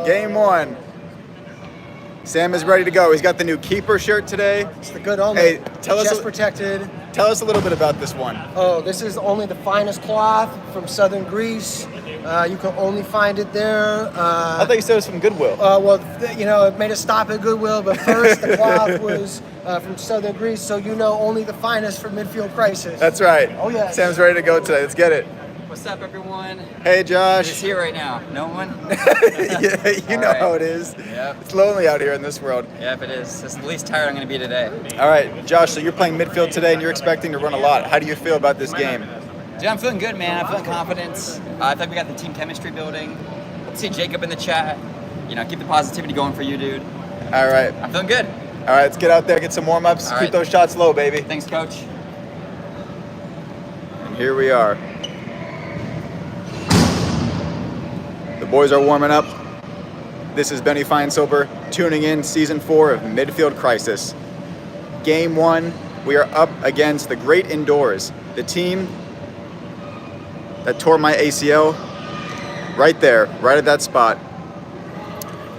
Game one. Sam is ready to go. He's got the new keeper shirt today. It's the good only. Hey, chest protected. Tell us a little bit about this one. Oh, this is only the finest cloth from southern Greece. You can only find it there. I thought you said it was from Goodwill. It made us stop at Goodwill, but first the cloth was from southern Greece, so only the finest for Midfield Crisis. That's right. Oh, yeah. Sam's ready to go today. Let's get it. What's up, everyone? Hey, Josh. Who's here right now? No one? Yeah, you know how it is. Yep. It's lonely out here in this world. Yep, it is. It's the least tired I'm going to be today. All right, Josh, so you're playing midfield today and you're expecting to run a lot. How do you feel about this game? Dude, I'm feeling good, man. I'm feeling confidence. I think we got the team chemistry building. See Jacob in the chat. Keep the positivity going for you, dude. All right. I'm feeling good. All right, let's get out there, get some warm-ups. Keep those shots low, baby. Thanks, Coach. And here we are. The boys are warming up. This is Benny Feinsober tuning in Season 4 of Midfield Crisis. Game 1, we are up against the Great Indoors, the team that tore my ACL right there, right at that spot.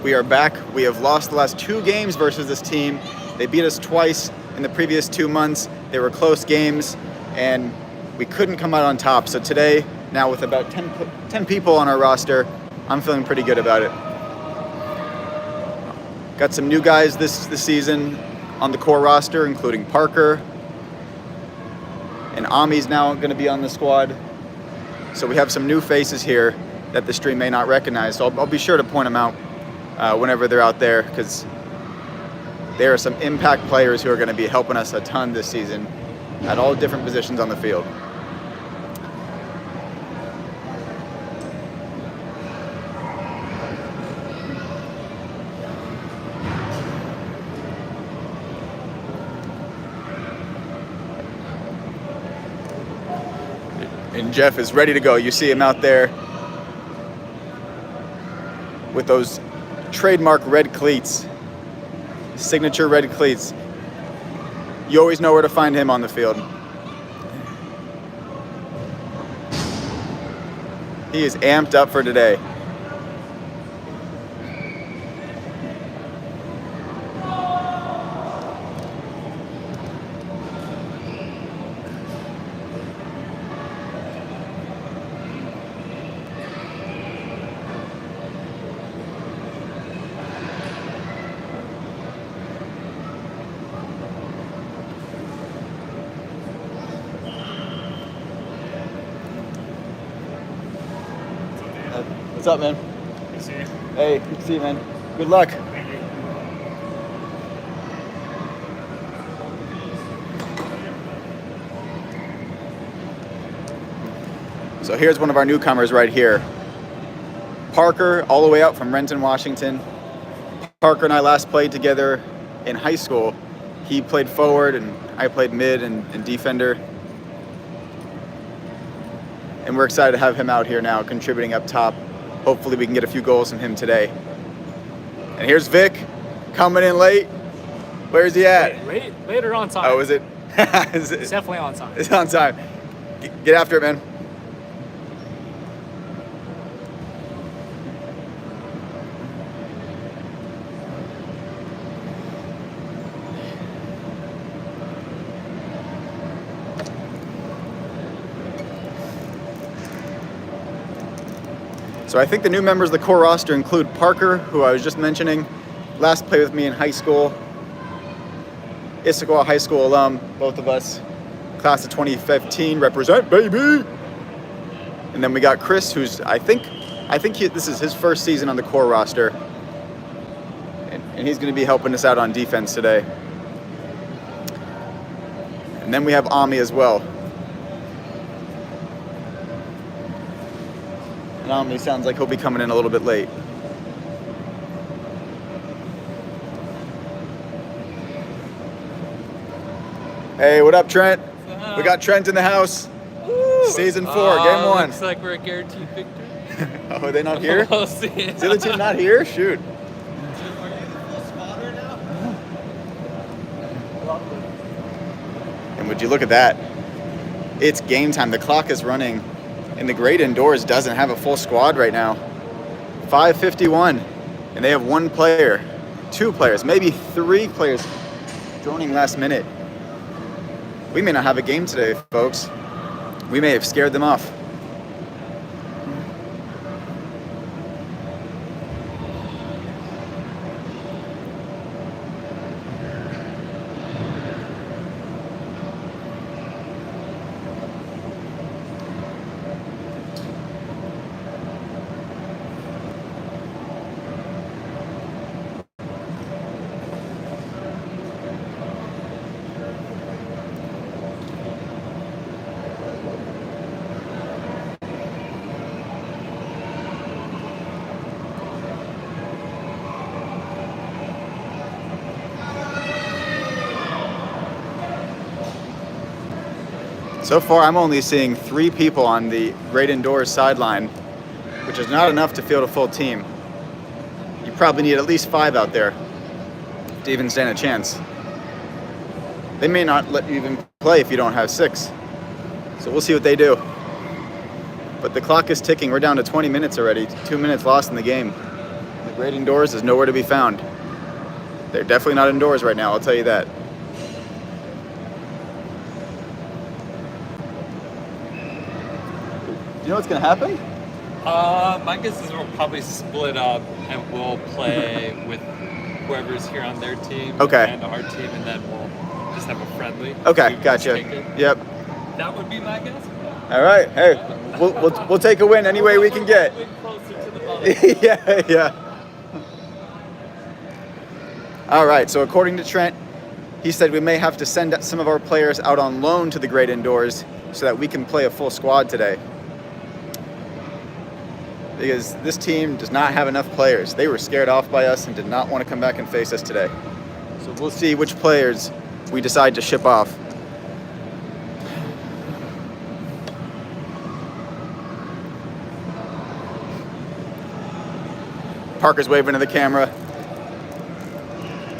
We are back. We have lost the last 2 games versus this team. They beat us twice in the previous 2 months. They were close games, and we couldn't come out on top. So today, now with about 10 people on our roster, I'm feeling pretty good about it. Got some new guys this season on the core roster, including Parker. And Ami's now going to be on the squad. So we have some new faces here that the stream may not recognize. So I'll be sure to point them out whenever they're out there, because there are some impact players who are going to be helping us a ton this season at all different positions on the field. And Jeff is ready to go. You see him out there with those trademark red cleats, signature red cleats. You always know where to find him on the field. He is amped up for today. What's up, man? Good to see you. Hey, good to see you, man. Good luck. Thank you. So here's one of our newcomers right here. Parker, all the way out from Renton, Washington. Parker and I last played together in high school. He played forward and I played mid and defender. And we're excited to have him out here now, contributing up top. Hopefully we can get a few goals from him today. And here's Vic, coming in late. Where's he at? Later on time. Oh, is it? It's definitely on time. It's on time. Get after it, man. So I think the new members of the core roster include Parker, who I was just mentioning, last played with me in high school. Issaquah High School alum, both of us. Class of 2015, represent, baby! And then we got Chris, who's, I think this is his first season on the core roster. And he's gonna be helping us out on defense today. And then we have Ami as well. And Ami sounds like he'll be coming in a little bit late. Hey, what up, Trent? We got Trent in the house. Woo! Season 4, game 1. Looks like we're a guaranteed victory. Oh, are they not here? We'll see. Is the other team not here? Shoot. And would you look at that? It's game time. The clock is running. And the Great Indoors doesn't have a full squad right now. 5:51. And they have 1 player, 2 players, maybe 3 players joining last minute. We may not have a game today, folks. We may have scared them off. So far, I'm only seeing 3 people on the Great Indoors sideline, which is not enough to field a full team. You probably need at least 5 out there to even stand a chance. They may not let you even play if you don't have 6. So we'll see what they do. But the clock is ticking. We're down to 20 minutes already. 2 minutes lost in the game. The Great Indoors is nowhere to be found. They're definitely not indoors right now, I'll tell you that. Do you know what's going to happen? My guess is we'll probably split up and we'll play with whoever's here on their team Okay. and our team, and then we'll just have a friendly. Okay, We gotcha. take it. Yep. That would be my guess. All right. Hey, we'll take a win any way we can get. We're closer to the ball. Yeah. All right. So according to Trent, he said we may have to send some of our players out on loan to the Great Indoors so that we can play a full squad today. Because this team does not have enough players. They were scared off by us and did not want to come back and face us today. So we'll see which players we decide to ship off. Parker's waving to the camera,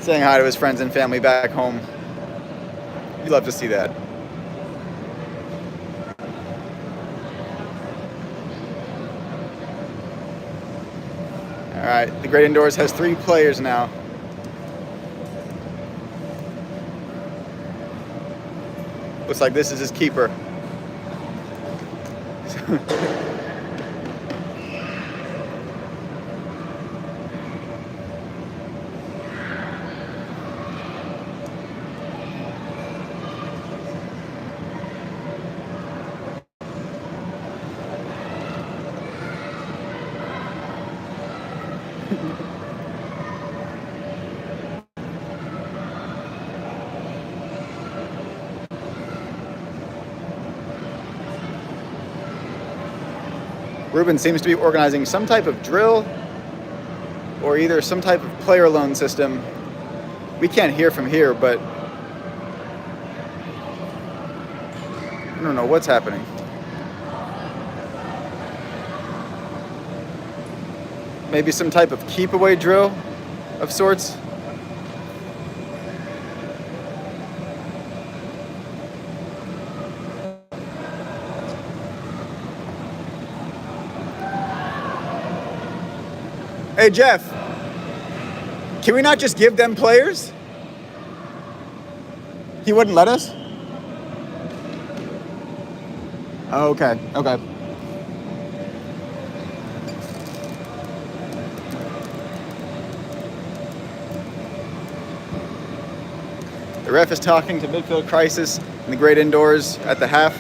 saying hi to his friends and family back home. You love to see that. All right, the Great Indoors has 3 players now. Looks like this is his keeper. Ruben seems to be organizing some type of drill or either some type of player loan system. We can't hear from here, but I don't know what's happening. Maybe some type of keep away drill of sorts. Hey, Jeff, can we not just give them players? He wouldn't let us? Oh, okay. The ref is talking to Midfield Crisis in the Great Indoors at the half.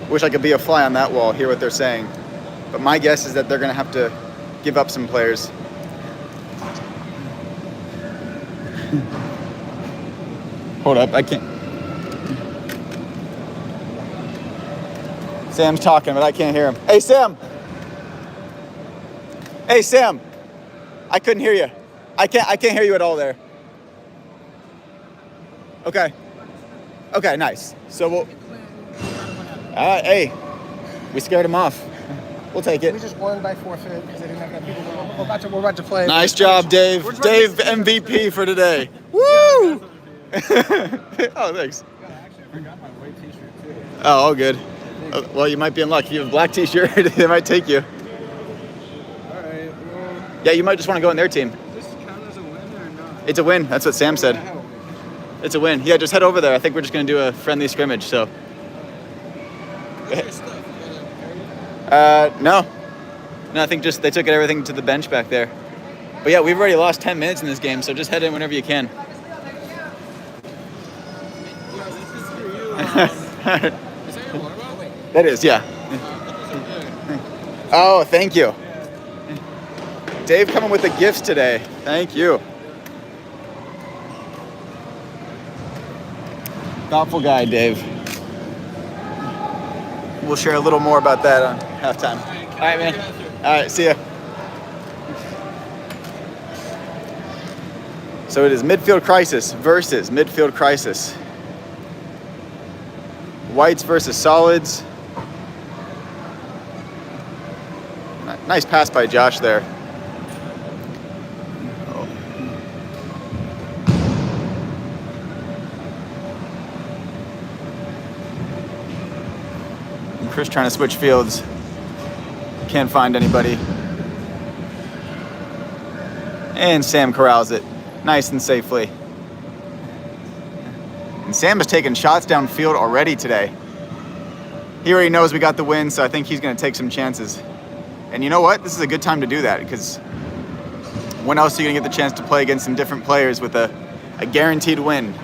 Wish I could be a fly on that wall, hear what they're saying. But my guess is that they're going to have to give up some players. Hold up, I can't. Sam's talking, but I can't hear him. Hey, Sam! Hey, Sam! I couldn't hear you. I can't hear you at all there. Okay. Okay, nice. So we'll... hey, we scared him off. We'll take it. We just won by forfeit because they didn't have enough people. We're about to play. Nice job, Dave. Dave, MVP for today. Woo! Oh, thanks. I forgot my white t-shirt too. Oh, all good. Well, you might be in luck. You have a black t-shirt. They might take you. All right. Yeah, you might just want to go on their team. Does this count as a win or not? It's a win. That's what Sam said. It's a win. Yeah, just head over there. I think we're just going to do a friendly scrimmage. So. No. No, I think just they took everything to the bench back there. But yeah, we've already lost 10 minutes in this game, so just head in whenever you can. That is, yeah. Oh, thank you. Dave coming with the gifts today. Thank you. Thoughtful guy, Dave. We'll share a little more about that on halftime. All right, man. All right, see ya. So it is midfield crisis versus midfield crisis. Whites versus solids. Nice pass by Josh there. And Chris trying to switch fields. Can't find anybody. And Sam corrals it nice and safely. And Sam has taken shots downfield already today. He already knows we got the win, so I think he's going to take some chances. And you know what? This is a good time to do that, because when else are you going to get the chance to play against some different players with a guaranteed win?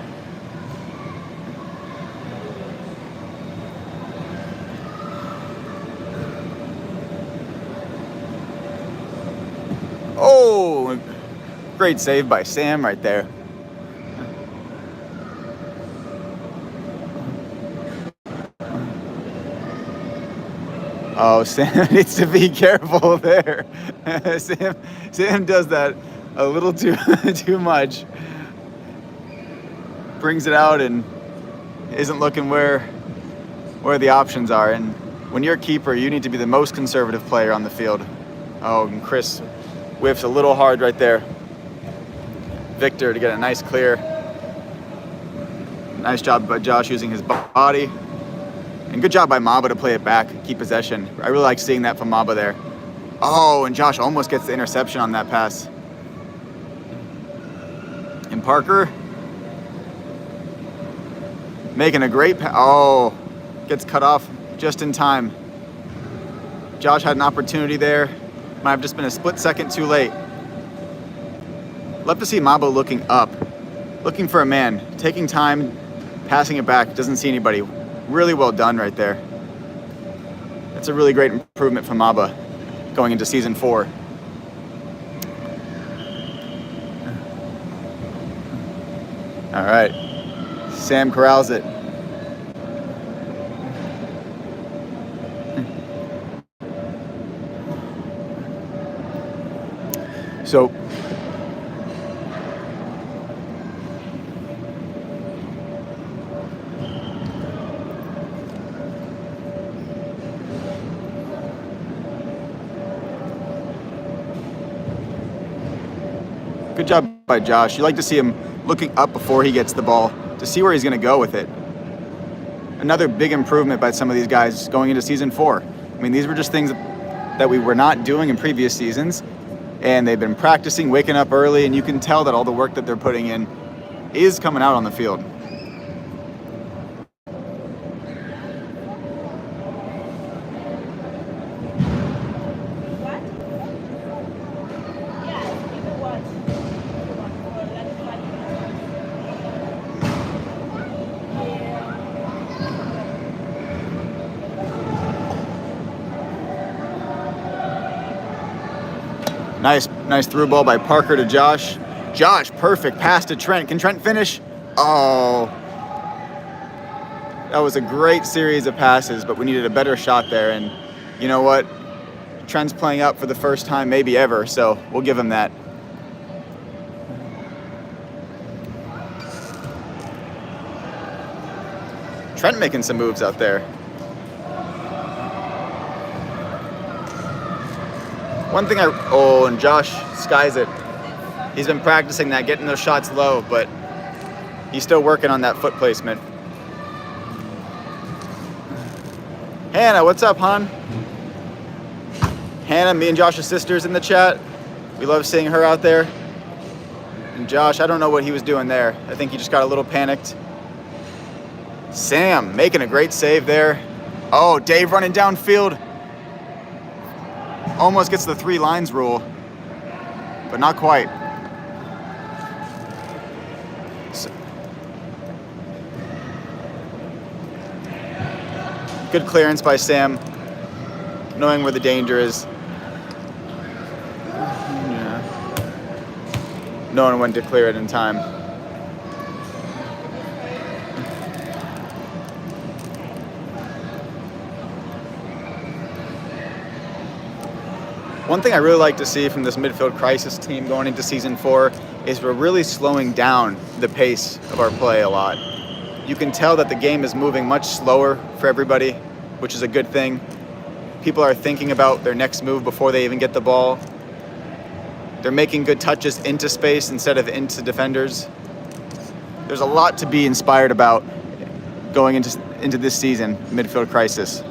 Oh, great save by Sam right there. Oh, Sam needs to be careful there. Sam does that a little too much. Brings it out and isn't looking where the options are. And when you're a keeper, you need to be the most conservative player on the field. Oh, and Chris whiffs a little hard right there. Victor to get a nice clear. Nice job by Josh using his body. And good job by Maba to play it back, keep possession. I really like seeing that from Maba there. Oh, and Josh almost gets the interception on that pass. And Parker making a great pass. Oh, gets cut off just in time. Josh had an opportunity there. Might have just been a split second too late. Love to see Maba looking up, looking for a man, taking time, passing it back, doesn't see anybody. Really well done right there. That's a really great improvement from Maba going into season 4. All right, Sam corrals it. So good job by Josh. You like to see him looking up before he gets the ball to see where he's going to go with it. Another big improvement by some of these guys going into season 4. I mean, these were just things that we were not doing in previous seasons, and they've been practicing, waking up early, and you can tell that all the work that they're putting in is coming out on the field. Nice through ball by Parker to Josh. Josh, perfect pass to Trent. Can Trent finish? Oh. That was a great series of passes, but we needed a better shot there. And you know what? Trent's playing up for the first time maybe ever, so we'll give him that. Trent making some moves out there. One thing and Josh skies it. He's been practicing that, getting those shots low, but he's still working on that foot placement. Hannah, what's up, hon? Hannah, me and Josh's sister's in the chat. We love seeing her out there. And Josh, I don't know what he was doing there. I think he just got a little panicked. Sam making a great save there. Oh, Dave running downfield. Almost gets the 3 lines rule, but not quite. Good clearance by Sam, knowing where the danger is. Yeah. Knowing when to clear it in time. One thing I really like to see from this midfield crisis team going into season 4 is we're really slowing down the pace of our play a lot. You can tell that the game is moving much slower for everybody, which is a good thing. People are thinking about their next move before they even get the ball. They're making good touches into space instead of into defenders. There's a lot to be inspired about going into this season, midfield crisis.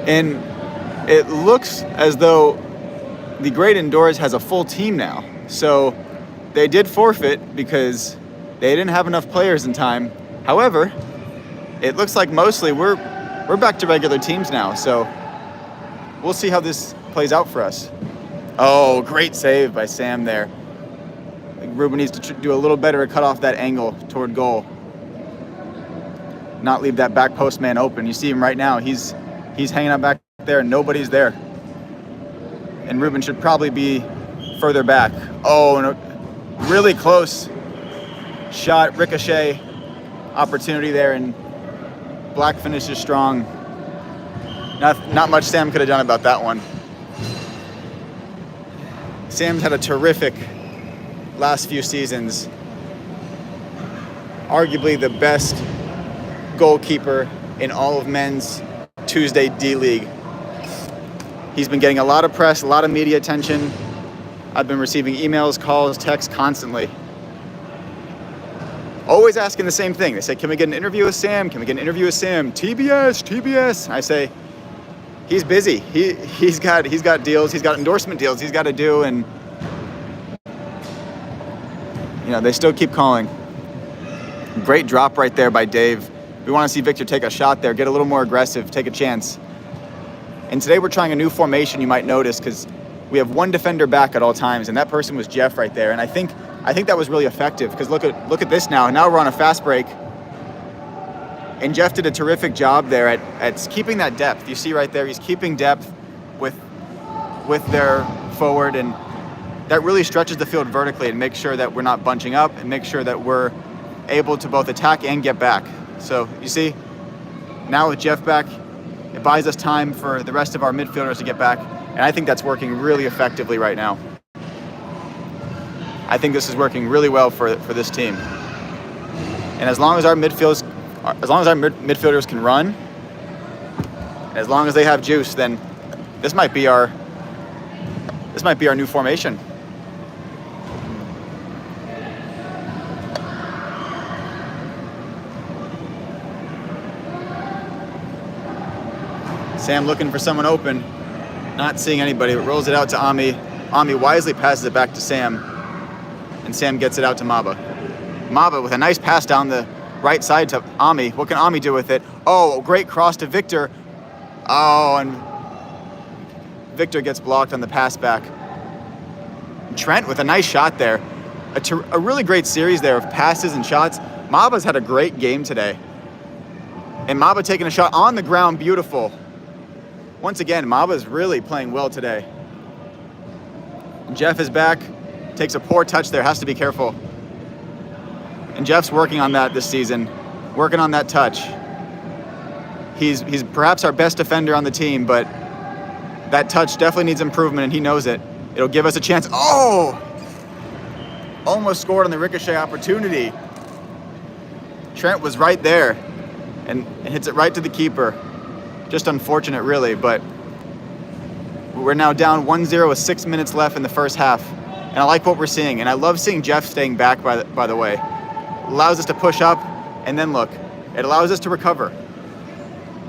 And it looks as though the Great Indoors has a full team now. So they did forfeit because they didn't have enough players in time. However, it looks like mostly we're back to regular teams now. So we'll see how this plays out for us. Oh, great save by Sam there. I think Ruben needs to do a little better to cut off that angle toward goal. Not leave that back post man open. You see him right now. He's hanging out back there and nobody's there. And Ruben should probably be further back. Oh, and a really close shot, ricochet opportunity there, and Black finishes strong. Not much Sam could have done about that one. Sam's had a terrific last few seasons. Arguably the best goalkeeper in all of men's Tuesday D-League. He's been getting a lot of press, a lot of media attention. I've been receiving emails, calls, texts constantly. Always asking the same thing. They say, can we get an interview with Sam? Can we get an interview with Sam? TBS. I say, he's busy. He's got deals, he's got endorsement deals he's got to do, and they still keep calling. Great drop right there by Dave. We want to see Victor take a shot there, get a little more aggressive, take a chance. And today we're trying a new formation, you might notice, because we have one defender back at all times, and that person was Jeff right there. And I think that was really effective, because look at this now. Now we're on a fast break. And Jeff did a terrific job there at keeping that depth. You see right there, he's keeping depth with their forward, and that really stretches the field vertically and makes sure that we're not bunching up and make sure that we're able to both attack and get back. So you see, now with Jeff back, it buys us time for the rest of our midfielders to get back, and I think that's working really effectively right now. I think this is working really well for this team. And as long as our midfielders can run, as long as they have juice, then this might be our new formation. Sam looking for someone open, not seeing anybody, but rolls it out to Ami. Ami wisely passes it back to Sam, and Sam gets it out to Maba. Maba with a nice pass down the right side to Ami. What can Ami do with it? Oh, great cross to Victor. Oh, and Victor gets blocked on the pass back. Trent with a nice shot there. A really great series there of passes and shots. Maba's had a great game today. And Maba taking a shot on the ground, beautiful. Once again, Maba's really playing well today. Jeff is back, takes a poor touch there, has to be careful. And Jeff's working on that this season, working on that touch. He's perhaps our best defender on the team, but That touch definitely needs improvement, and he knows it. It'll give us a chance. Oh! Almost scored on the ricochet opportunity. Trent was right there and hits it right to the keeper. Just unfortunate, really, but we're now down 1-0 with 6 minutes left in the first half. And I like what we're seeing, and I love seeing Jeff staying back, by the way. Allows us to push up, and then look. It allows us to recover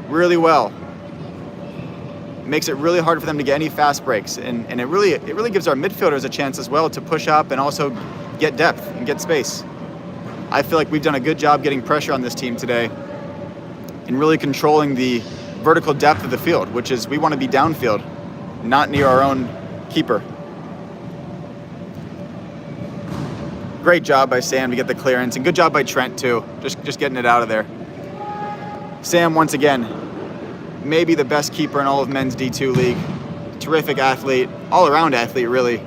really well. Makes it really hard for them to get any fast breaks, and it really gives our midfielders a chance as well to push up and also get depth and get space. I feel like we've done a good job getting pressure on this team today and really controlling the vertical depth of the field, which is we want to be downfield, not near our own keeper. Great job by Sam to get the clearance, and good job by Trent too, just getting it out of there. Sam, once again, maybe the best keeper in all of men's D2 league. Terrific athlete, all-around athlete, really.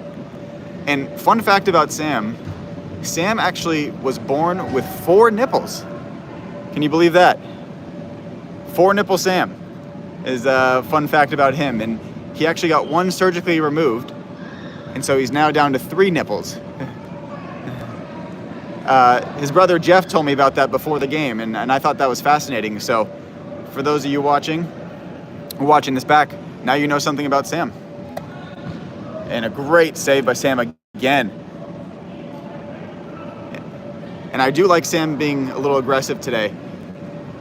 And fun fact about Sam actually was born with 4 nipples. Can you believe that? 4 nipple Sam is a fun fact about him. And he actually got 1 surgically removed, and so he's now down to 3 nipples. His brother Jeff told me about that before the game, and I thought that was fascinating. So for those of you watching this back, now you know something about Sam. And a great save by Sam again. And I do like Sam being a little aggressive today,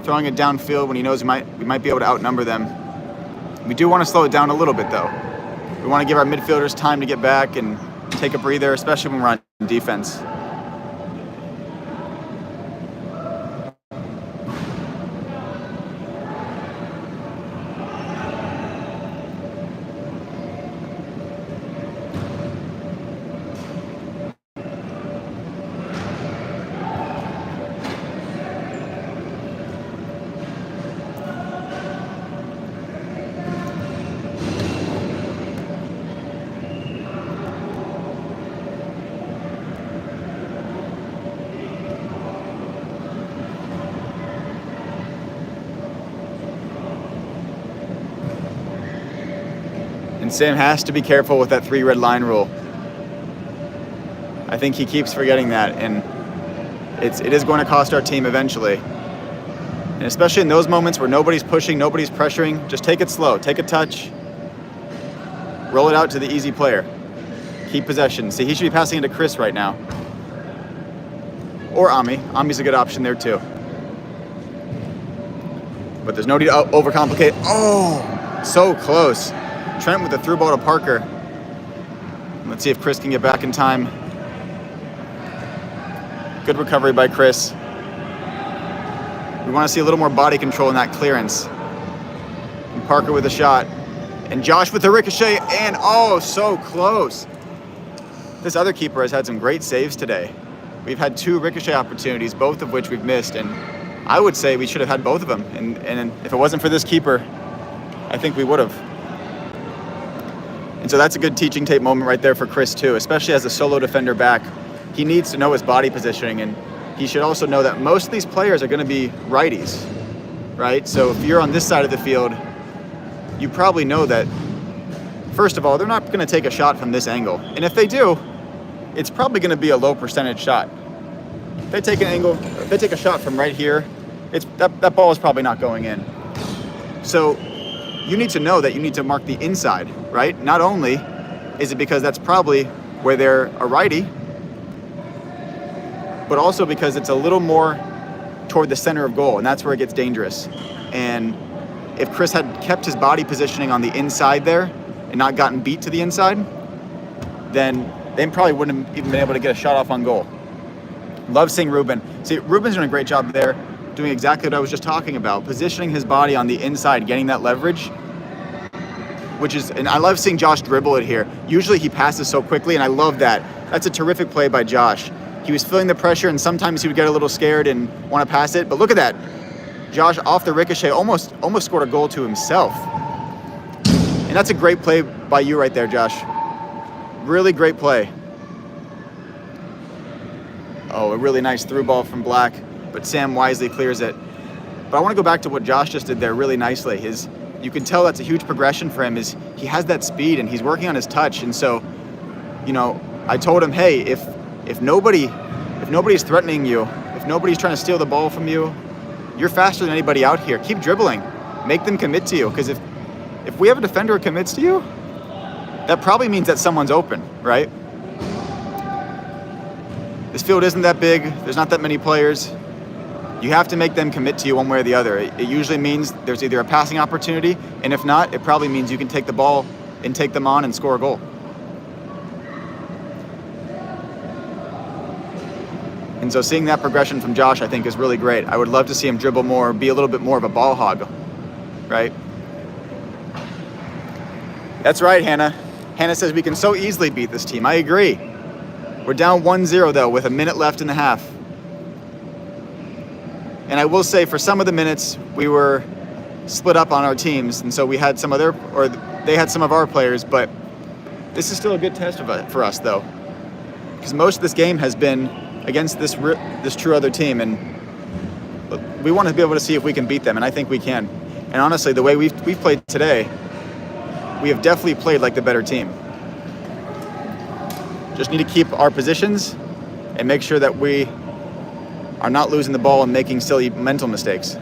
throwing it downfield when he knows we might be able to outnumber them. We do want to slow it down a little bit, though. We want to give our midfielders time to get back and take a breather, especially when we're on defense. And Sam has to be careful with that 3 red line rule. I think he keeps forgetting that, and it is going to cost our team eventually. And especially in those moments where nobody's pushing, nobody's pressuring, just take it slow, take a touch, roll it out to the easy player. Keep possession. See, he should be passing into Chris right now. Or Ami. Ami's a good option there too. But there's no need to overcomplicate. Oh, so close. Trent with the through ball to Parker. Let's see if Chris can get back in time. Good recovery by Chris. We want to see a little more body control in that clearance. And Parker with a shot. And Josh with the ricochet, and oh, so close. This other keeper has had some great saves today. We've had 2 ricochet opportunities, both of which we've missed, and I would say we should have had both of them. And if it wasn't for this keeper, I think we would have. And so that's a good teaching tape moment right there for Chris too, especially as a solo defender back. He needs to know his body positioning, and he should also know that most of these players are going to be righties, right? So if you're on this side of the field, you probably know that, first of all, they're not going to take a shot from this angle. And if they do, it's probably going to be a low percentage shot. If they take a shot from right here, that ball is probably not going in. So you need to know that you need to mark the inside, right? Not only is it because that's probably where they're a righty, but also because it's a little more toward the center of goal, and that's where it gets dangerous. And if Chris had kept his body positioning on the inside there and not gotten beat to the inside, then they probably wouldn't have even been able to get a shot off on goal. Love seeing Ruben. See, Ruben's doing a great job there, doing exactly what I was just talking about, positioning his body on the inside, getting that leverage, and I love seeing Josh dribble it here. Usually he passes so quickly, and I love that. That's a terrific play by Josh. He was feeling the pressure, and sometimes he would get a little scared and want to pass it, but look at that. Josh off the ricochet almost scored a goal to himself. And that's a great play by you right there, Josh. Really great play. Oh, a really nice through ball from Black, but Sam wisely clears it. But I want to go back to what Josh just did there really nicely. you can tell that's a huge progression for him. Is he has that speed and he's working on his touch. And so, I told him, hey, if nobody's threatening you, if nobody's trying to steal the ball from you, you're faster than anybody out here. Keep dribbling, make them commit to you. Because if we have a defender who commits to you, that probably means that someone's open, right? This field isn't that big. There's not that many players. You have to make them commit to you one way or the other. It usually means there's either a passing opportunity, and if not, it probably means you can take the ball and take them on and score a goal. And so seeing that progression from Josh, I think, is really great. I would love to see him dribble more, be a little bit more of a ball hog, right? That's right, Hannah. Hannah says we can so easily beat this team. I agree. We're down 1-0, though, with a minute left in the half. And I will say, for some of the minutes, we were split up on our teams, and so we had some of they had some of our players, but this is still a good test for us, though, because most of this game has been against this true other team, and we want to be able to see if we can beat them, and I think we can. And honestly, the way we've played today, we have definitely played like the better team. Just need to keep our positions and make sure that we are not losing the ball and making silly mental mistakes.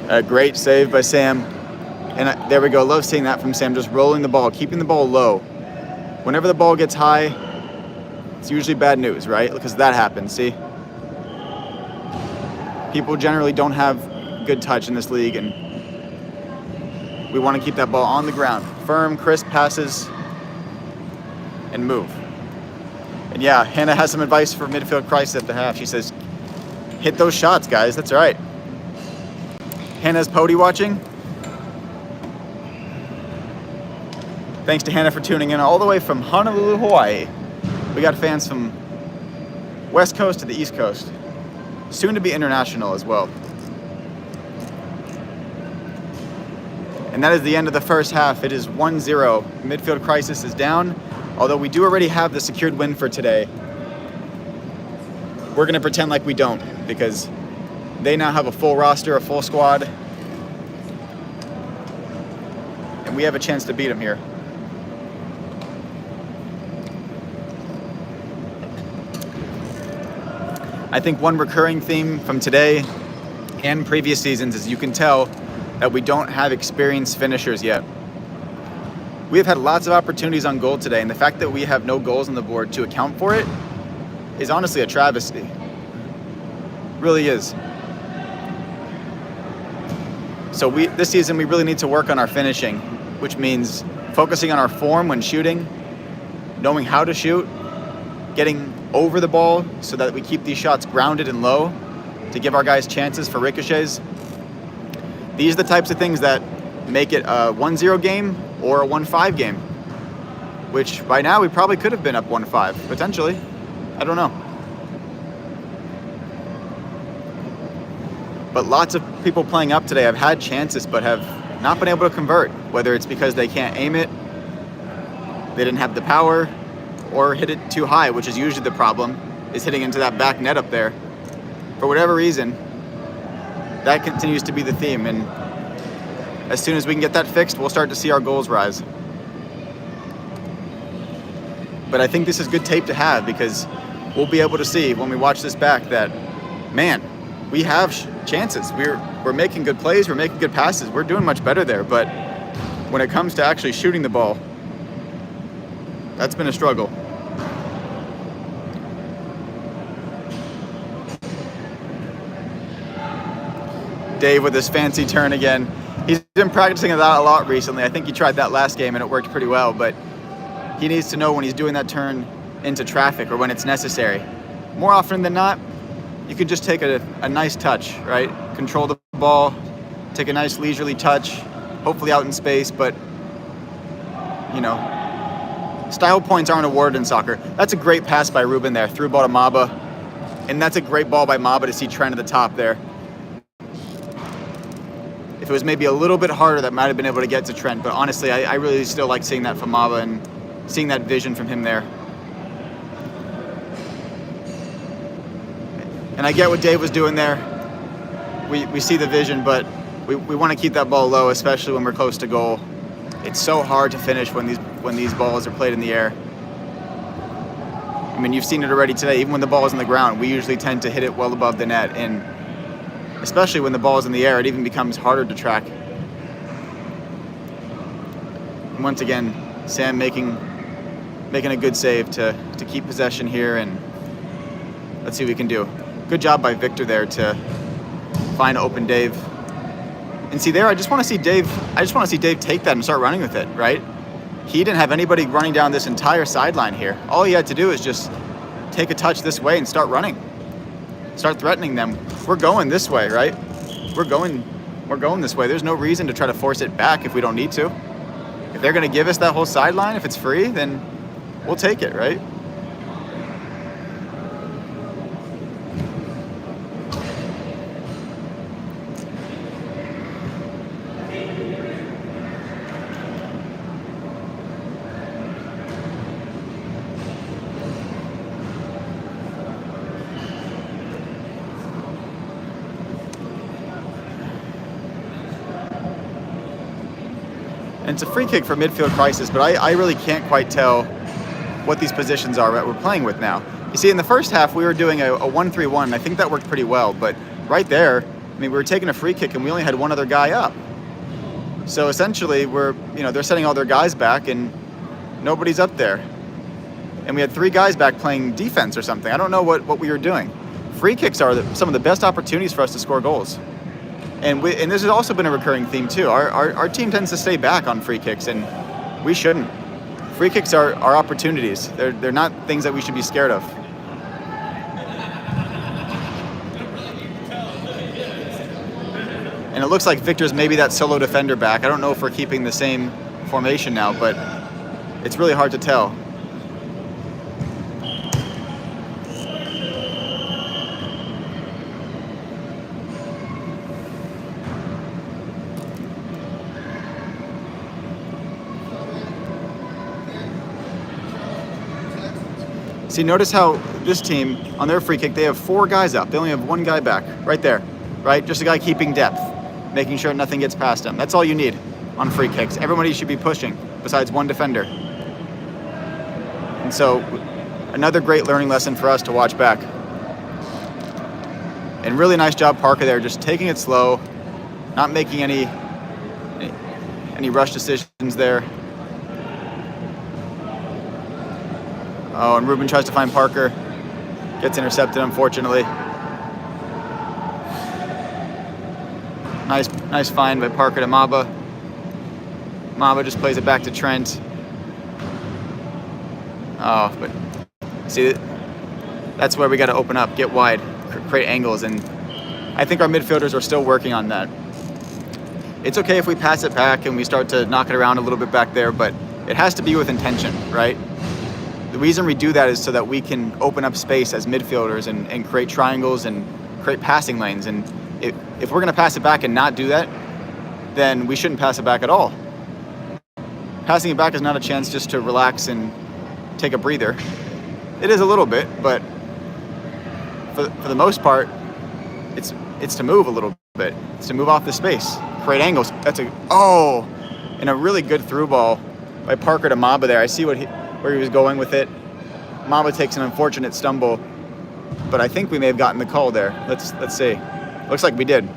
A great save by Sam. And there we go. Love seeing that from Sam, just rolling the ball, keeping the ball low. Whenever the ball gets high, it's usually bad news, right? Because that happens, see? People generally don't have good touch in this league, and we want to keep that ball on the ground. Firm, crisp passes, and move. And yeah, Hannah has some advice for midfield crisis at the half. She says, hit those shots, guys. That's right. Hannah's Pody watching. Thanks to Hannah for tuning in all the way from Honolulu, Hawaii. We got fans from West Coast to the East Coast. Soon to be international as well. And that is the end of the first half. It is 1-0. Midfield crisis is down, although we do already have the secured win for today. We're going to pretend like we don't, because they now have a full roster, a full squad, and we have a chance to beat them here. I think one recurring theme from today and previous seasons is you can tell that we don't have experienced finishers yet. We have had lots of opportunities on goal today, and the fact that we have no goals on the board to account for it is honestly a travesty. It really is. So this season we really need to work on our finishing, which means focusing on our form when shooting, knowing how to shoot, getting over the ball so that we keep these shots grounded and low to give our guys chances for ricochets. These are the types of things that make it a 1-0 game or a 1-5 game, which by now we probably could have been up 1-5, potentially. I don't know. But lots of people playing up today have had chances but have not been able to convert, whether it's because they can't aim it, they didn't have the power, or hit it too high, which is usually the problem, is hitting into that back net up there. For whatever reason, that continues to be the theme, and as soon as we can get that fixed, we'll start to see our goals rise. But I think this is good tape to have, because we'll be able to see when we watch this back that, man, we have chances. We're making good plays, we're making good passes, we're doing much better there, but when it comes to actually shooting the ball, that's been a struggle. Dave with his fancy turn again. He's been practicing that a lot recently. I think he tried that last game and it worked pretty well, but he needs to know when he's doing that turn into traffic or when it's necessary. More often than not, you can just take a nice touch, right? Control the ball, take a nice leisurely touch, hopefully out in space, but you know, style points aren't awarded in soccer. That's a great pass by Ruben there, through ball to Maba, and that's a great ball by Maba to see Trent at the top there. If it was maybe a little bit harder, that might have been able to get to Trent, but honestly, I really still like seeing that from Maba, and seeing that vision from him there. And I get what Dave was doing there. We see the vision, but we want to keep that ball low, especially when we're close to goal. It's so hard to finish when these balls are played in the air. I mean, you've seen it already today. Even when the ball is on the ground, we usually tend to hit it well above the net, and especially when the ball is in the air, it even becomes harder to track. And once again, Sam making a good save to keep possession here, and let's see what we can do. Good job by Victor there to find open Dave. And see there, I just want to see Dave take that and start running with it, right? He didn't have anybody running down this entire sideline here. All he had to do is just take a touch this way and start running. Start threatening them. We're going this way, right? We're going this way. There's no reason to try to force it back if we don't need to. If they're going to give us that whole sideline, if it's free, then we'll take it, right? And it's a free kick for Midfield Crisis, but I really can't quite tell what these positions are that we're playing with now. You see, in the first half, we were doing a 1-3-1, and I think that worked pretty well. But right there, I mean, we were taking a free kick, and we only had one other guy up. So essentially, they're setting all their guys back, and nobody's up there. And we had 3 guys back playing defense or something. I don't know what we were doing. Free kicks are some of the best opportunities for us to score goals. And this has also been a recurring theme too. Our team tends to stay back on free kicks, and we shouldn't. Free kicks are opportunities. They're not things that we should be scared of. And it looks like Victor's maybe that solo defender back. I don't know if we're keeping the same formation now, but it's really hard to tell. See, notice how this team, on their free kick, they have 4 guys up. They only have 1 guy back, right there, right? Just a guy keeping depth, making sure nothing gets past him. That's all you need on free kicks. Everybody should be pushing, besides 1 defender. And so, another great learning lesson for us to watch back. And really nice job, Parker, there, just taking it slow, not making any rush decisions there. Oh, and Ruben tries to find Parker. Gets intercepted, unfortunately. Nice find by Parker to Maba. Maba just plays it back to Trent. Oh, but see, that's where we got to open up, get wide, create angles, and I think our midfielders are still working on that. It's okay if we pass it back and we start to knock it around a little bit back there, but it has to be with intention, right? The reason we do that is so that we can open up space as midfielders and create triangles and create passing lanes. And if we're going to pass it back and not do that, then we shouldn't pass it back at all. Passing it back is not a chance just to relax and take a breather. It is a little bit, but for the most part, it's to move a little bit. It's to move off the space, create angles. And a really good through ball by Parker to Maba there. I see where he was going with it. Maba takes an unfortunate stumble, but I think we may have gotten the call there. Let's see. Looks like we did.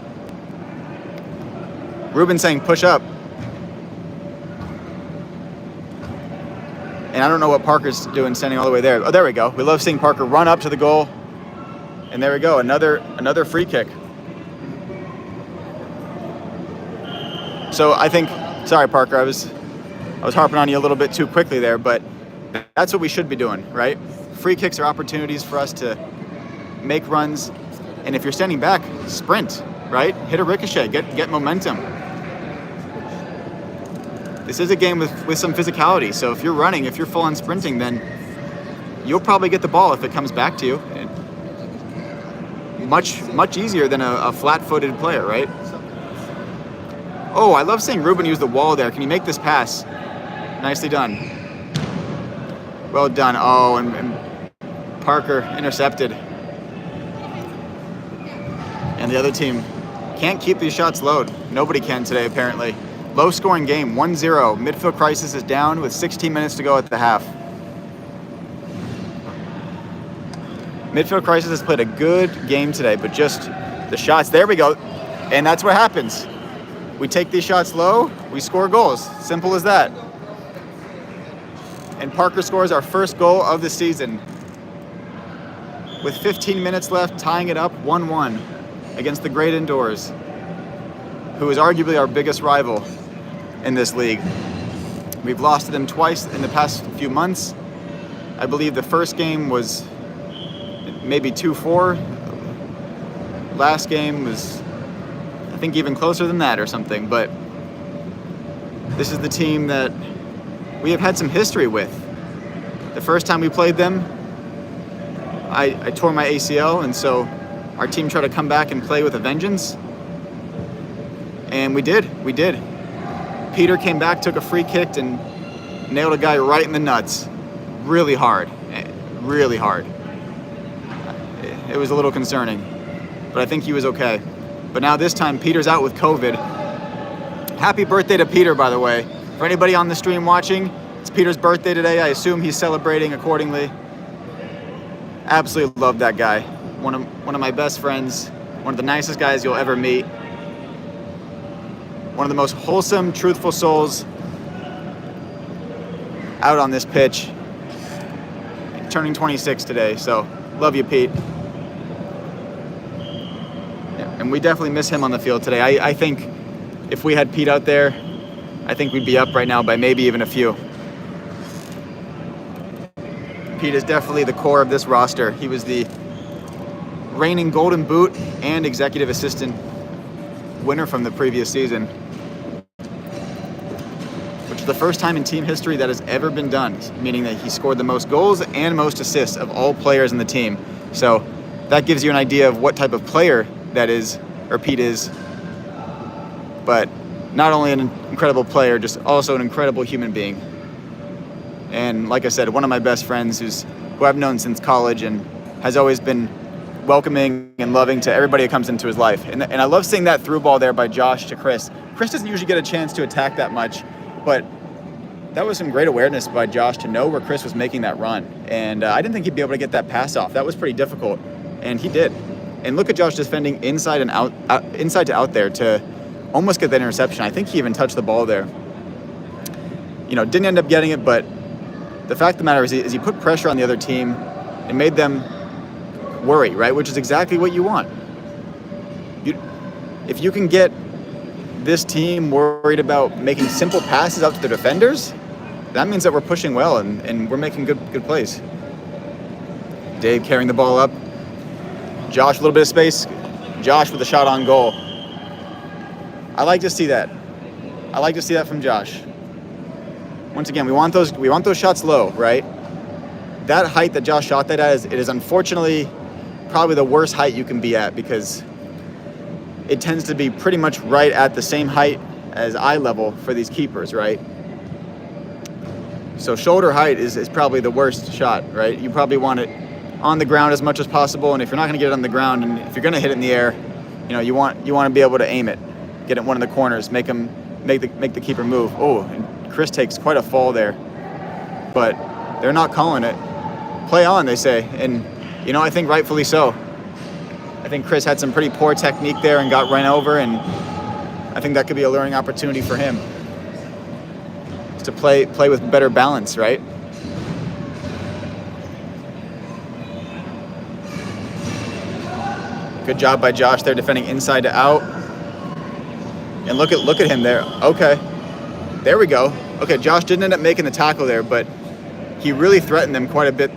Ruben saying push up. And I don't know what Parker's doing standing all the way there. Oh, there we go. We love seeing Parker run up to the goal. And there we go, another free kick. So I think, sorry Parker, I was harping on you a little bit too quickly there, but that's what we should be doing, right? Free kicks are opportunities for us to make runs, and if you're standing back, sprint, right? Hit a ricochet, get momentum. This is a game with some physicality, so if you're running, if you're full on sprinting, then you'll probably get the ball if it comes back to you. Much easier than a flat-footed player, right? Oh, I love seeing Ruben use the wall there. Can you make this pass? Nicely done. Well done. Oh, and Parker intercepted. And the other team can't keep these shots low. Nobody can today, apparently. Low-scoring game, 1-0. Midfield Crisis is down with 16 minutes to go at the half. Midfield Crisis has played a good game today, but just the shots, there we go. And that's what happens. We take these shots low, we score goals. Simple as that. And Parker scores our first goal of the season. With 15 minutes left, tying it up 1-1 against the Great Indoors, who is arguably our biggest rival in this league. We've lost to them twice in the past few months. I believe the first game was maybe 2-4. Last game was, I think, even closer than that or something. But this is the team that we have had some history with. The first time we played them, I tore my ACL, and so our team tried to come back and play with a vengeance. And we did. Peter came back, took a free kick, and nailed a guy right in the nuts. Really hard. It was a little concerning, but I think he was okay. But now this time, Peter's out with COVID. Happy birthday to Peter, by the way. For anybody on the stream watching, it's Peter's birthday today. I assume he's celebrating accordingly. Absolutely love that guy. One of my best friends, one of the nicest guys you'll ever meet. One of the most wholesome, truthful souls out on this pitch. Turning 26 today, so love you, Pete. Yeah, and we definitely miss him on the field today. I think if we had Pete out there, I think we'd be up right now by maybe even a few. Pete is definitely the core of this roster. He was the reigning Golden Boot and Executive Assistant winner from the previous season, which is the first time in team history that has ever been done, meaning that he scored the most goals and most assists of all players in the team. So that gives you an idea of what type of player that is, or Pete is. But not only an incredible player, just also an incredible human being. And like I said, one of my best friends who I've known since college and has always been welcoming and loving to everybody who comes into his life. And I love seeing that through ball there by Josh to Chris. Chris doesn't usually get a chance to attack that much, but that was some great awareness by Josh to know where Chris was making that run. And I didn't think he'd be able to get that pass off. That was pretty difficult, and he did. And look at Josh defending inside and out, inside to out there to almost get that interception. I think he even touched the ball there. Didn't end up getting it, but the fact of the matter is he put pressure on the other team and made them worry, right? Which is exactly what you want. If you can get this team worried about making simple passes out to the defenders, that means that we're pushing well and we're making good plays. Dave carrying the ball up. Josh, a little bit of space. Josh with a shot on goal. I like to see that. I like to see that from Josh. Once again, we want those shots low, right? That height that Josh shot that at is unfortunately probably the worst height you can be at, because it tends to be pretty much right at the same height as eye level for these keepers, right? So shoulder height is probably the worst shot, right? You probably want it on the ground as much as possible, and if you're not going to get it on the ground, and if you're going to hit it in the air, you want to be able to aim it, get it in one of the corners, make the keeper move. Oh, and Chris takes quite a fall there, but they're not calling it. Play on, they say, and I think rightfully so. I think Chris had some pretty poor technique there and got run over, and I think that could be a learning opportunity for him. Just to play with better balance, right? Good job by Josh there defending inside to out. And look at him there. Okay. There we go. Okay, Josh didn't end up making the tackle there, but he really threatened them quite a bit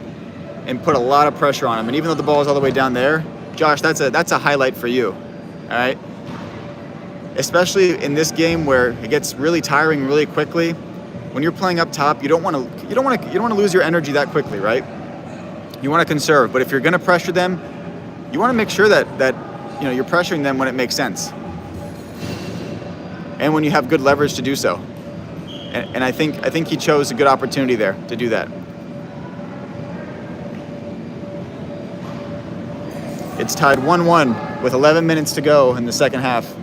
and put a lot of pressure on him. And even though the ball is all the way down there, Josh, that's a highlight for you. All right? Especially in this game where it gets really tiring really quickly. When you're playing up top, you don't want to lose your energy that quickly, right? You want to conserve, but if you're going to pressure them, you want to make sure that you're pressuring them when it makes sense. And when you have good leverage to do so. And I think he chose a good opportunity there to do that. It's tied 1-1 with 11 minutes to go in the second half.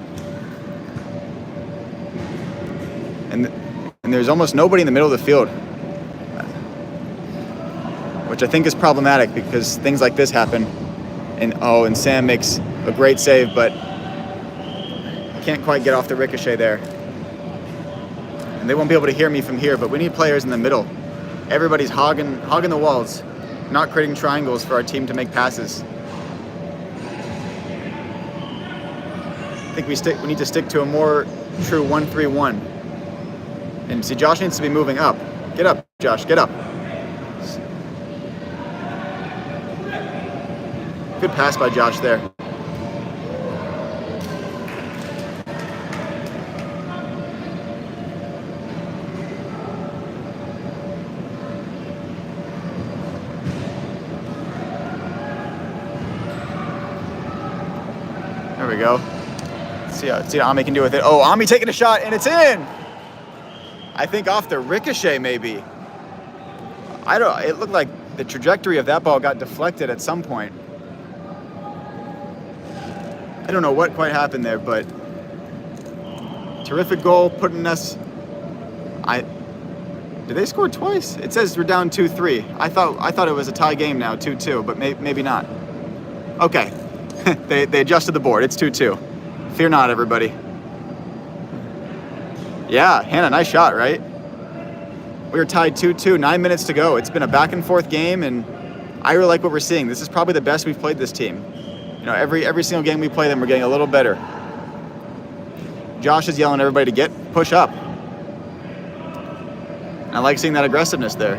And there's almost nobody in the middle of the field, which I think is problematic because things like this happen. And Sam makes a great save, but can't quite get off the ricochet there. And they won't be able to hear me from here, but we need players in the middle. Everybody's hogging the walls, not creating triangles for our team to make passes. I think we need to stick to a more true 1-3-1. And see, Josh needs to be moving up. Get up, Josh, get up. Good pass by Josh there. There we go. Let's see what Ami can do with it. Oh, Ami taking a shot, and it's in! I think off the ricochet, maybe. It looked like the trajectory of that ball got deflected at some point. I don't know what quite happened there, but terrific goal, putting us. Did they score twice? It says we're down 2-3. I thought it was a tie game now, 2-2, but maybe not. Okay, they adjusted the board. It's 2-2. Fear not, everybody. Yeah, Hannah, nice shot, right? We were tied 2-2, 9 minutes to go. It's been a back and forth game, and I really like what we're seeing. This is probably the best we've played this team. You know, every single game we play them, we're getting a little better. Josh is yelling at everybody to push up. I like seeing that aggressiveness there.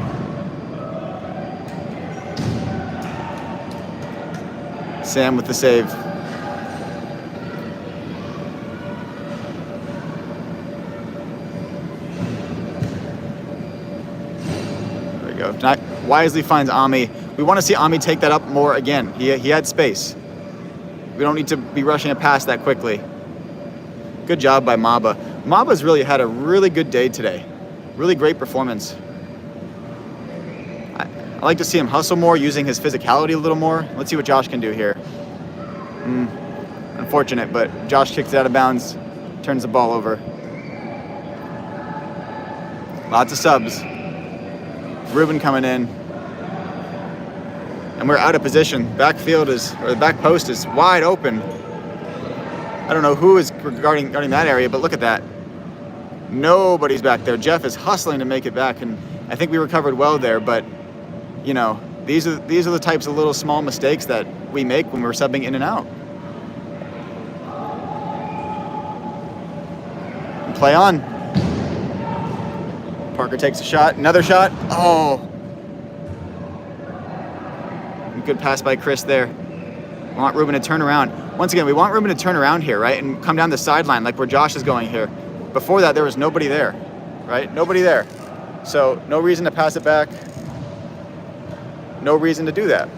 Sam with the save. There we go. Wisely finds Ami. We want to see Ami take that up more again. He had space. We don't need to be rushing it past that quickly. Good job by Maba. Maba's really had a really good day today. Really great performance. I like to see him hustle more, using his physicality a little more. Let's see what Josh can do here. Unfortunate, but Josh kicks it out of bounds, turns the ball over. Lots of subs. Ruben coming in. And we're out of position. The back post is wide open. I don't know who is guarding that area, but look at that. Nobody's back there. Jeff is hustling to make it back, and I think we recovered well there, but you know, these are the types of little small mistakes that we make when we're subbing in and out. And play on. Parker takes a shot, another shot. Oh. Good pass by Chris there. We want Ruben to turn around. Once again, we want Ruben to turn around here, right? And come down the sideline like where Josh is going here. Before that, there was nobody there, right? Nobody there. So no reason to pass it back. No reason to do that.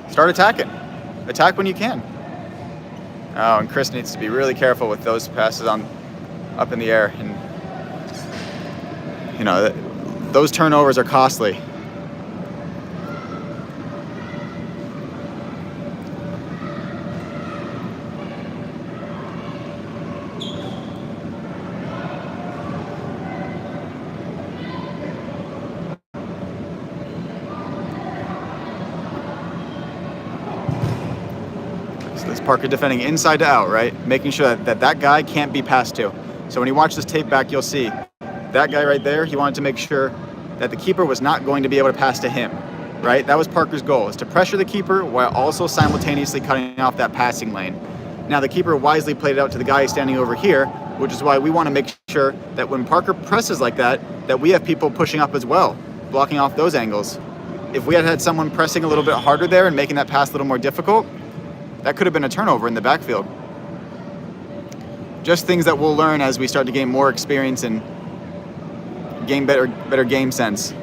Start attacking. Attack when you can. Oh, and Chris needs to be really careful with those passes up in the air. And you know, those turnovers are costly. Parker defending inside to out, right? Making sure that guy can't be passed to. So when you watch this tape back, you'll see that guy right there, he wanted to make sure that the keeper was not going to be able to pass to him, right? That was Parker's goal, is to pressure the keeper while also simultaneously cutting off that passing lane. Now the keeper wisely played it out to the guy standing over here, which is why we want to make sure that when Parker presses like that we have people pushing up as well, blocking off those angles. If we had someone pressing a little bit harder there and making that pass a little more difficult, that could have been a turnover in the backfield. Just things that we'll learn as we start to gain more experience and gain better game sense.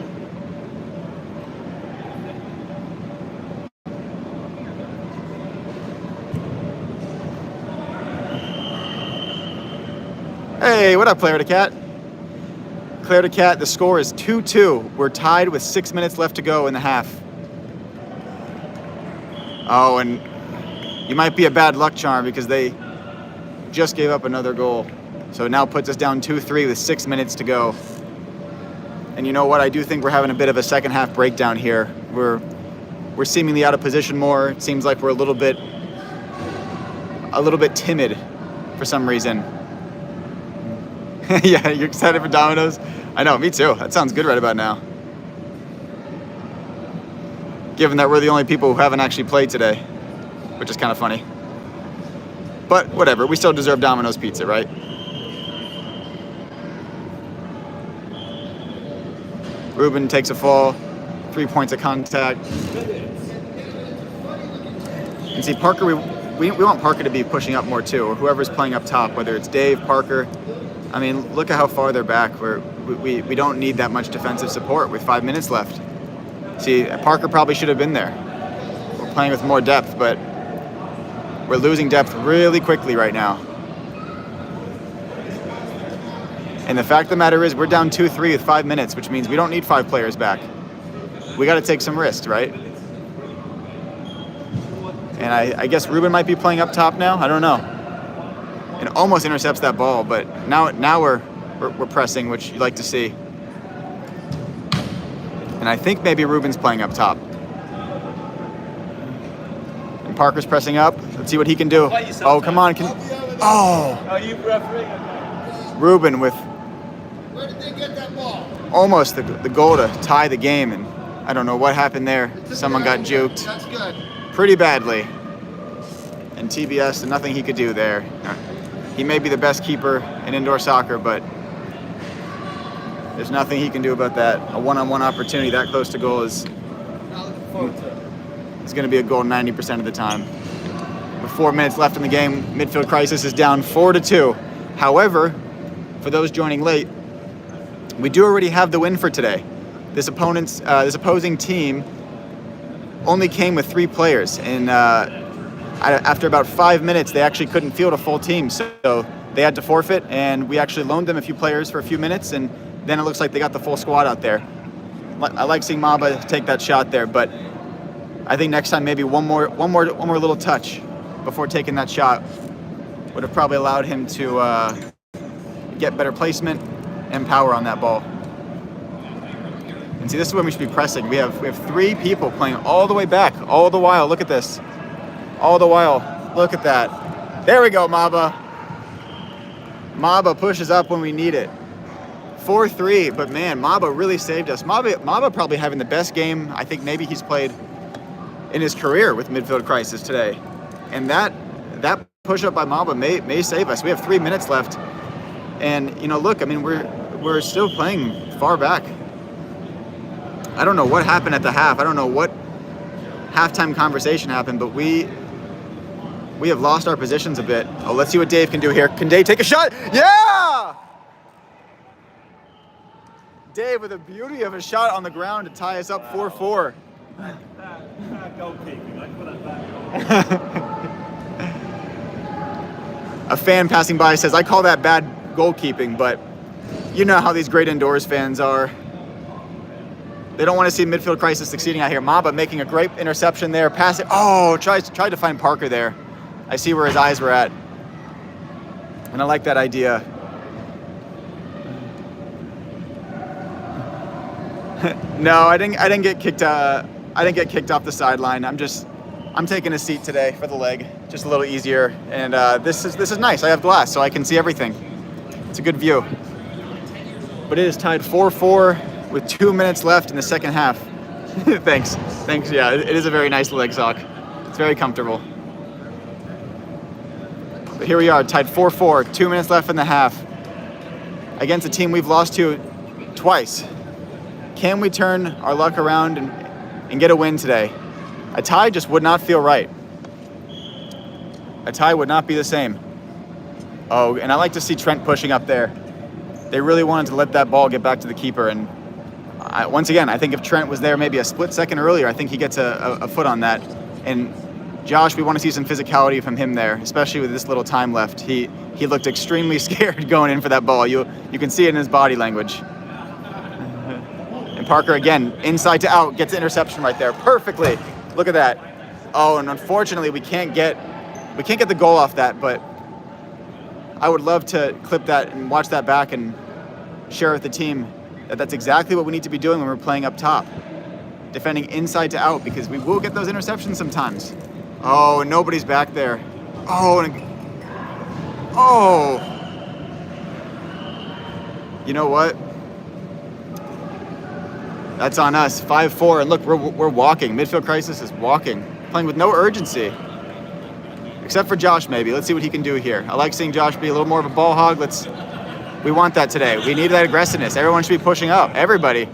Hey, what up, Claire to Cat? Claire to Cat, the score is 2-2. We're tied with 6 minutes left to go in the half. Oh, and you might be a bad luck charm because they just gave up another goal. So it now puts us down 2-3 with 6 minutes to go. And you know what? I do think we're having a bit of a second half breakdown here. We're seemingly out of position more. It seems like we're a little bit timid for some reason. Yeah, you're excited for Domino's? I know, me too. That sounds good right about now. Given that we're the only people who haven't actually played today, which is kind of funny. But whatever, we still deserve Domino's pizza, right? Ruben takes a fall, 3 points of contact. And see, Parker, we want Parker to be pushing up more too, or whoever's playing up top, whether it's Dave, Parker. I mean, look at how far they're back. We don't need that much defensive support with 5 minutes left. See, Parker probably should have been there. We're playing with more depth, but we're losing depth really quickly right now. And the fact of the matter is we're down 2-3 with 5 minutes, which means we don't need 5 players back. We got to take some risks, right? And I guess Ruben might be playing up top now. I don't know. And almost intercepts that ball, but now we're pressing, which you like to see. And I think maybe Ruben's playing up top. And Parker's pressing up. Let's see what he can do. Oh, come on. Oh! Are you refereeing? Ruben with Where did they get that ball? almost the goal to tie the game, and I don't know what happened there. Someone got juked That's good. pretty badly. And TBS, nothing he could do there. He may be the best keeper in indoor soccer, but there's nothing he can do about that. A one-on-one opportunity that close to goal is going to be a goal 90% of the time. With 4 minutes left in the game, Midfield Crisis is down 4-2. However, for those joining late, we do already have the win for today. This opposing team only came with 3 players, and after about 5 minutes, they actually couldn't field a full team, so they had to forfeit, and we actually loaned them a few players for a few minutes, and then it looks like they got the full squad out there. I like seeing Maba take that shot there, but I think next time maybe one more little touch before taking that shot would have probably allowed him to get better placement and power on that ball. And see, this is when we should be pressing. We have 3 people playing all the way back, all the while. Look at this. All the while. Look at that. There we go, Maba. Maba pushes up when we need it. 4-3, but man, Maba really saved us. Maba probably having the best game I think maybe he's played in his career with Midfield Crisis today. And that push up by Maba may save us. We have 3 minutes left. And you know, look, I mean, we're still playing far back. I don't know what happened at the half. I don't know what halftime conversation happened, but we have lost our positions a bit. Oh, let's see what Dave can do here. Can Dave take a shot? Yeah! Dave with a beauty of a shot on the ground to tie us up 4-4. A fan passing by says, I call that bad goalkeeping, but you know how these great indoors fans are. They don't want to see Midfield Crisis succeeding out here. Maba making a great interception there, passing. Oh, tried to find Parker there. I see where his eyes were at, and I like that idea. No, I didn't get kicked. I didn't get kicked off the sideline. I'm taking a seat today for the leg, just a little easier. And this is nice. I have glass, so I can see everything. It's a good view. But it is tied 4-4 with 2 minutes left in the second half. Thanks. Yeah, it is a very nice leg sock. It's very comfortable. But here we are, tied 4-4, 2 minutes left in the half, against a team we've lost to twice. Can we turn our luck around and get a win today? A tie just would not feel right. A tie would not be the same. Oh, and I like to see Trent pushing up there. They really wanted to let that ball get back to the keeper, and once again, I think if Trent was there maybe a split second earlier, I think he gets a foot on that. And Josh, we want to see some physicality from him there, especially with this little time left. He looked extremely scared going in for that ball. You can see it in his body language. And Parker, again, inside to out, gets the interception right there perfectly. Look at that. Oh, and unfortunately, we can't get the goal off that, but I would love to clip that and watch that back and share with the team that that's exactly what we need to be doing when we're playing up top. Defending inside to out, because we will get those interceptions sometimes. Oh, nobody's back there. Oh, you know what? That's on us. 5-4, and look, we're walking. Midfield Crisis is walking, playing with no urgency, except for Josh. Maybe let's see what he can do here. I like seeing Josh be a little more of a ball hog. We want that today. We need that aggressiveness. Everyone should be pushing up. Everybody,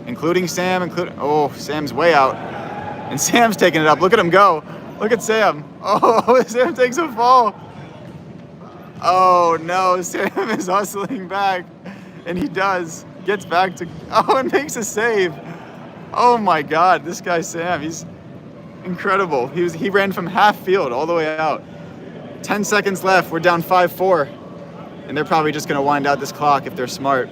including Sam. Oh, Sam's way out, and Sam's taking it up. Look at him go. Look at Sam. Oh, Sam takes a fall. Oh no, Sam is hustling back, and he does. Gets back to, and makes a save. Oh my God, this guy Sam, he's incredible. He ran from half field all the way out. 10 seconds left, we're down 5-4. And they're probably just gonna wind out this clock if they're smart.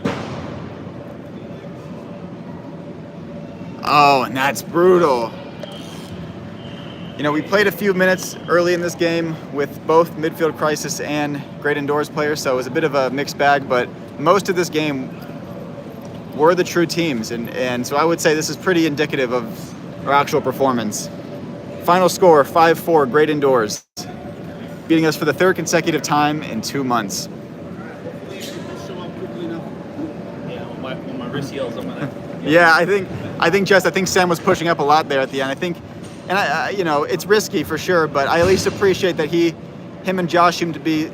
Oh, and that's brutal. You know, we played a few minutes early in this game with both Midfield Crisis and Great Indoors players, so it was a bit of a mixed bag, but most of this game were the true teams, and so I would say this is pretty indicative of our actual performance. Final score, 5-4, Great Indoors, beating us for the third consecutive time in 2 months. When my wrist heals, I'm gonna. Yeah, I think Sam was pushing up a lot there at the end. I think, and I you know, it's risky for sure, but I at least appreciate that him and Josh seem to be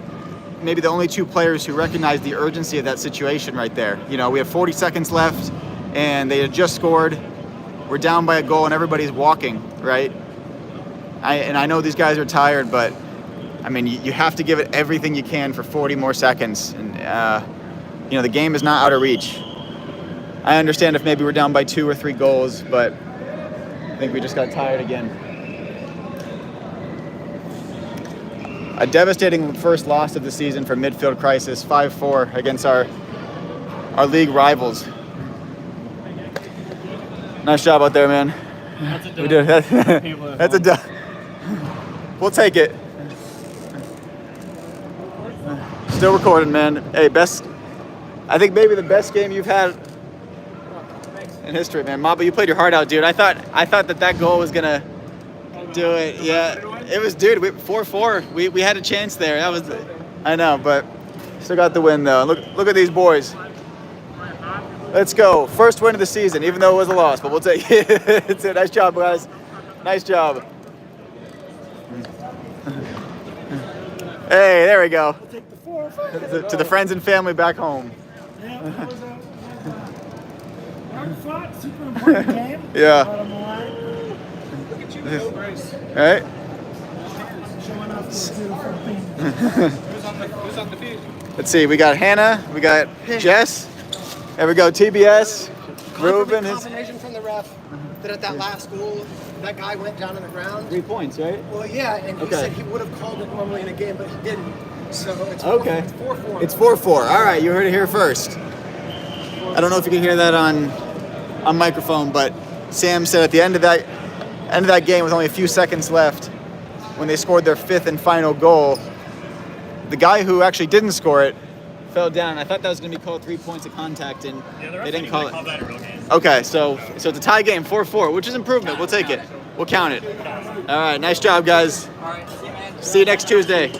maybe the only two players who recognize the urgency of that situation right there. You know, we have 40 seconds left, and they had just scored. We're down by a goal, and everybody's walking, right? I know these guys are tired, but I mean, you have to give it everything you can for 40 more seconds, and you know, the game is not out of reach. I understand if maybe we're down by 2 or 3 goals, but I think we just got tired again. A devastating first loss of the season for Midfield Crisis, 5-4 against our league rivals. Nice job out there, man. That's a dub. We did. That's a dub. We'll take it. Still recording, man. Hey, I think maybe the best game you've had in history, man. Mamba, you played your heart out, dude. I thought that goal was gonna do it. Yeah, it was, dude. 4-4. We had a chance there. I know, but still got the win though. Look at these boys. Let's go. First win of the season, even though it was a loss, but we'll take it. It's a nice job, guys. Nice job. Hey, there we go. Take the 4 or 5. To the friends and family back home. Yeah, that was a hard fought, super important game. Yeah. Bottom line. Look at you go, Bryce. Right? Showing off the beautiful thing. Who's on the field? Let's see. We got Hannah. We got Jess. There we go. TBS. Ruben. Confirmation from the ref that at that last goal, that guy went down on the ground. 3 points, right? Well, yeah, and he Okay. said he would have called it normally in a game, but he didn't. So it's Okay. It's 4-4. It's 4-4. All right, you heard it here first. I don't know if you can hear that on microphone, but Sam said at the end of that game, with only a few seconds left, when they scored their 5th and final goal, the guy who actually didn't score it fell down. I thought that was going to be called 3 points of contact, and they didn't call it. that a real game. Okay, so it's a tie game, 4-4, which is improvement. We'll take it. We'll count it. All right, nice job, guys. All right, see you, man. See you next Tuesday.